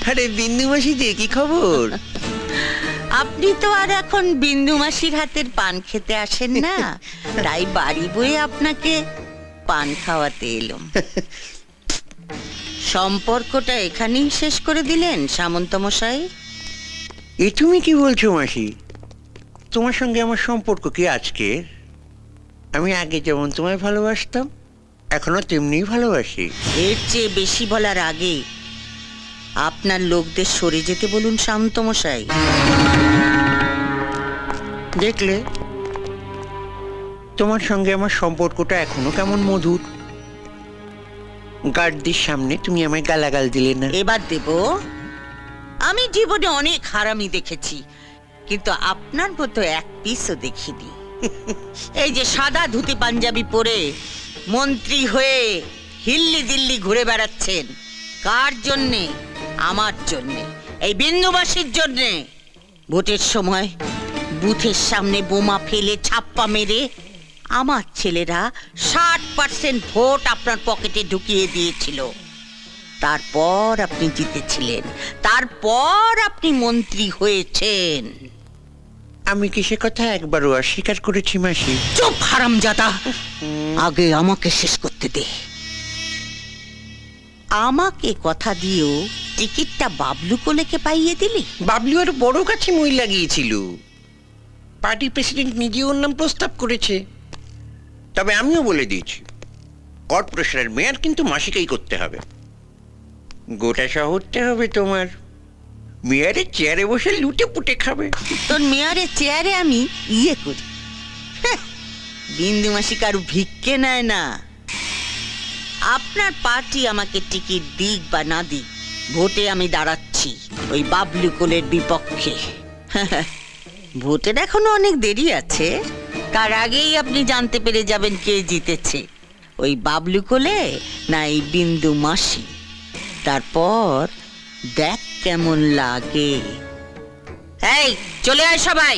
আরে বিন্দু মাসি যে কি খবর? আপনি তো আর এখন বিন্দু মাসির হাতের পান খেতে আসেন না, তাই বাড়ি বয়ে আপনাকে পান খাওয়াতে এলাম। সম্পর্কটা এখানেই শেষ করে দিলেন সামন্ত মশাই? এ তুমি কি বলছো মাসি? তোমার সঙ্গে আমার সম্পর্ক কি আজকের? আমি আগে যেমন তোমায় ভালোবাসতাম এখনো তেমনিই ভালোবাসি। এর চেয়ে বেশি বলার আগে আপনার লোকদের সরে যেতে বলুন শান্ত মশাই। দেখলে তোমার সঙ্গে আমার সম্পর্কটা এখনো কেমন মধুর। গার্ডদের সামনে তুমি আমায় গালাগাল দিলে না। এবার দেব। আমি জীবনে অনেক হারামি দেখেছি, কিন্তু আপনার মতো এক পিসও দেখিনি। এই যে সাদা ধুতি পাঞ্জাবি পরে মন্ত্রী হয়ে হিল্লি দিল্লি ঘুরে বেড়াচ্ছেন, কার জন্যে? আমার জন্যে, এই বিন্দুবাসীর জন্যে। ভোটের সময় বুথের সামনে বোমা ফেলে ছাপ্পা মেরে আমার ছেলেরা 60% ভোট আপনার পকেটে ঢুকিয়ে দিয়েছিল। তারপর আপনি জিতেছিলেন, তারপর আপনি মন্ত্রী হয়েছেন। আমি কি সে কথা একবারও অস্বীকার করেছি মাসি? চুপ হারামজাদা, আগে আমাকে শেষ করতে দে। আমাকে কথা দিয়েও টিকিটটা বাবলু কোলেকে পাইয়ে দিলি। বাবলু আর বড় কাছে মই লাগিয়েছিল। পার্টি প্রেসিডেন্ট নিজে ওর নাম প্রস্তাব করেছে। তবে আমিও বলে দিয়েছি, কর্পোরেশনের মেয়র কিন্তু মাসিকেই করতে হবে। গোটা শহরটা হবে তোমার। মেয়রের চেয়ারে বসে লুটে পুটে খাবে। তোর মেয়রের চেয়ারে আমি ইয়ে করি। বিন্দু মাসি কারু ভিক্ষে নেয় না। আপনার পার্টি আমাকে টিকিট দিক বা না দিক, ভোটে আমি দাঁড়াচ্ছি ওই বাবলু কোলের বিপক্ষে। ভোটের এখনো অনেক দেরি আছে, তার আগেই আপনি জানতে পেরে যাবেন কে জিতেছে, ওই বাবলু কোলে না এই বিন্দু মাসি। তারপর দেখ কেমন লাগে। এই চলে আয় সবাই।